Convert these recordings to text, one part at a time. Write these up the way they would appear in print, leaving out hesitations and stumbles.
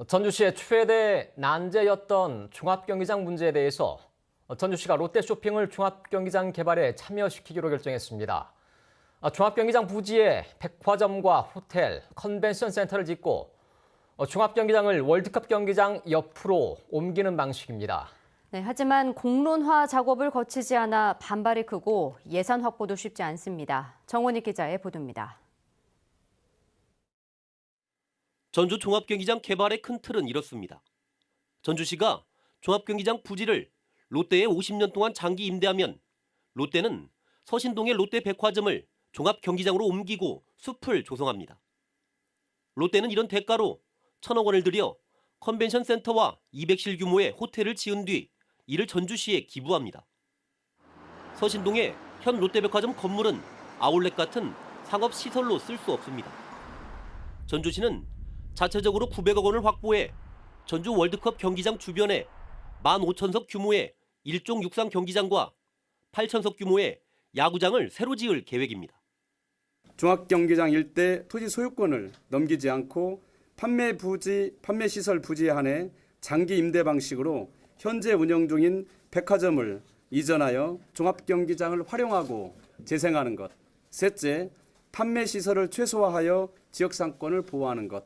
전주시의 최대 난제였던 종합경기장 문제에 대해서 전주시가 롯데쇼핑을 종합경기장 개발에 참여시키기로 결정했습니다. 종합경기장 부지에 백화점과 호텔, 컨벤션 센터를 짓고 종합경기장을 월드컵 경기장 옆으로 옮기는 방식입니다. 네, 하지만 공론화 작업을 거치지 않아 반발이 크고 예산 확보도 쉽지 않습니다. 정원익 기자의 보도입니다. 전주 종합경기장 개발의 큰 틀은 이렇습니다. 전주시가 종합경기장 부지를 롯데에 50년 동안 장기 임대하면 롯데는 서신동의 롯데백화점을 종합경기장으로 옮기고 숲을 조성합니다. 롯데는 이런 대가로 1,000억 원을 들여 컨벤션 센터와 200실 규모의 호텔을 지은 뒤 이를 전주시에 기부합니다. 서신동의 현 롯데백화점 건물은 아울렛 같은 상업시설로 쓸 수 없습니다. 전주시는 자체적으로 900억 원을 확보해 전주 월드컵 경기장 주변에 15,000석 규모의 일종 육상 경기장과 8,000석 규모의 야구장을 새로 지을 계획입니다. 종합경기장 일대 토지 소유권을 넘기지 않고 판매시설 부지에 한해 장기 임대 방식으로 현재 운영 중인 백화점을 이전하여 종합경기장을 활용하고 재생하는 것. 셋째, 판매시설을 최소화하여 지역상권을 보호하는 것.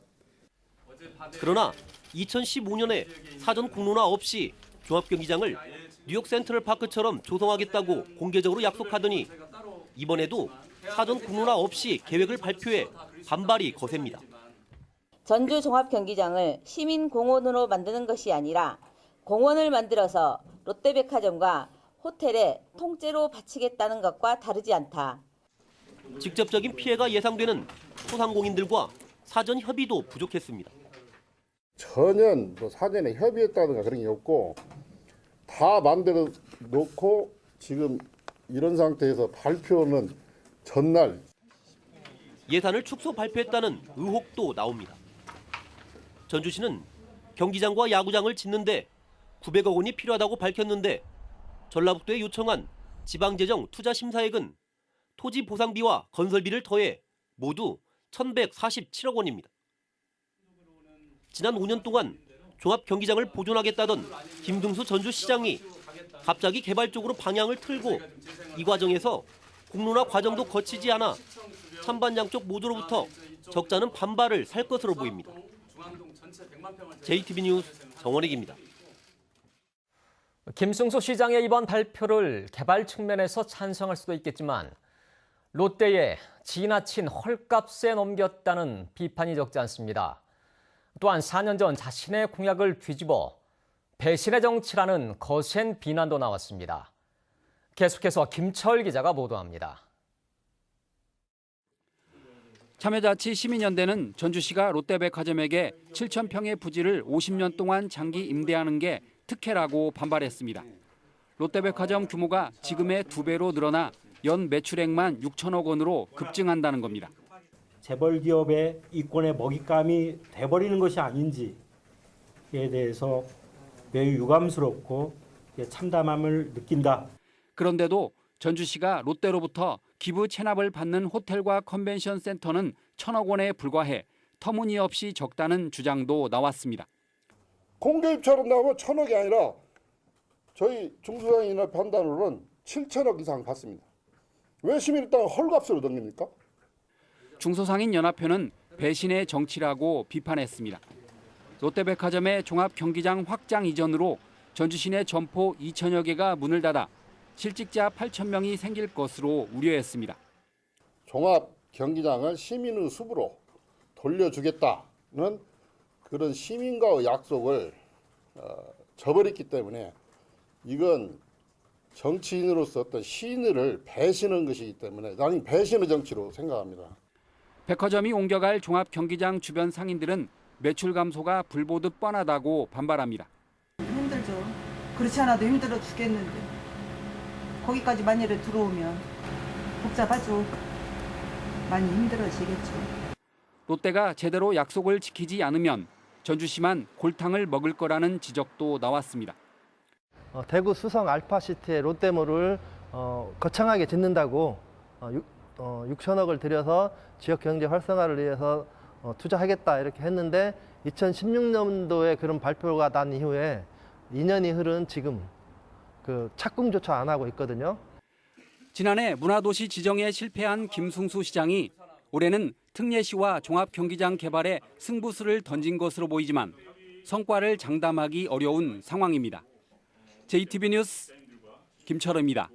그러나 2015년에 사전 공론화 없이 종합경기장을 뉴욕 센트럴파크처럼 조성하겠다고 공개적으로 약속하더니 이번에도 사전 공론화 없이 계획을 발표해 반발이 거셉니다. 전주 종합경기장을 시민공원으로 만드는 것이 아니라 공원을 만들어서 롯데백화점과 호텔에 통째로 바치겠다는 것과 다르지 않다. 직접적인 피해가 예상되는 소상공인들과 사전 협의도 부족했습니다. 전혀 사전에 협의했다든가 그런 게 없고 다 만들어 놓고 지금 이런 상태에서 발표는 전날 예산을 축소 발표했다는 의혹도 나옵니다. 전주시는 경기장과 야구장을 짓는데 900억 원이 필요하다고 밝혔는데 전라북도에 요청한 지방재정 투자심사액은 토지 보상비와 건설비를 더해 모두 1,147억 원입니다. 지난 5년 동안 종합경기장을 보존하겠다던 김등수 전주시장이 갑자기 개발적으로 방향을 틀고 이 과정에서 공론화 과정도 거치지 않아 찬반 양쪽 모두로부터 적잖은 반발을 살 것으로 보입니다. JTB 뉴스 정원익입니다. 김승수 시장의 이번 발표를 개발 측면에서 찬성할 수도 있겠지만 롯데에 지나친 헐값에 넘겼다는 비판이 적지 않습니다. 또한 4년 전 자신의 공약을 뒤집어 배신의 정치라는 거센 비난도 나왔습니다. 계속해서 김철 기자가 보도합니다. 참여자치시민연대는 전주시가 롯데백화점에게 7,000평의 부지를 50년 동안 장기 임대하는 게 특혜라고 반발했습니다. 롯데백화점 규모가 지금의 2배로 늘어나 연 매출액만 6천억 원으로 급증한다는 겁니다. 재벌 기업의 이권의 먹잇감이 돼버리는 것이 아닌지에 대해서 매우 유감스럽고 참담함을 느낀다. 그런데도 전주시가 롯데로부터 기부 체납을 받는 호텔과 컨벤션 센터는 1,000억 원에 불과해 터무니없이 적다는 주장도 나왔습니다. 공개 입찰은 나오면 1,000억이 아니라 저희 중소상인의 판단으로는 7천억 이상 받습니다. 왜 시민의 땅을 헐값으로 넘깁니까? 중소상인연합회는 배신의 정치라고 비판했습니다. 롯데백화점의 종합경기장 확장 이전으로 전주시 내 점포 2천여 개가 문을 닫아 실직자 8,000명이 생길 것으로 우려했습니다. 종합경기장을 시민의 숲으로 돌려주겠다는 그런 시민과의 약속을 저버렸기 때문에 이건 정치인으로서 어떤 신의를 배신한 것이기 때문에 나는 배신의 정치로 생각합니다. 백화점이 옮겨갈 종합경기장 주변 상인들은 매출 감소가 불보듯 뻔하다고 반발합니다. 힘들죠. 그렇지 않아도 힘들어 죽겠는데 거기까지 만일에 들어오면 복잡하죠. 많이 힘들어지겠죠. 롯데가 제대로 약속을 지키지 않으면 전주시만 골탕을 먹을 거라는 지적도 나왔습니다. 대구 수성 알파시티의 롯데몰을 거창하게 짓는다고 6천억을 들여서 지역 경제 활성화를 위해서 투자하겠다 이렇게 했는데 2016년도에 그런 발표가 난 이후에 2년이 흐른 지금 그 착공조차 안 하고 있거든요. 지난해 문화도시 지정에 실패한 김승수 시장이 올해는 특례시와 종합경기장 개발에 승부수를 던진 것으로 보이지만 성과를 장담하기 어려운 상황입니다. JTB 뉴스 김철호입니다.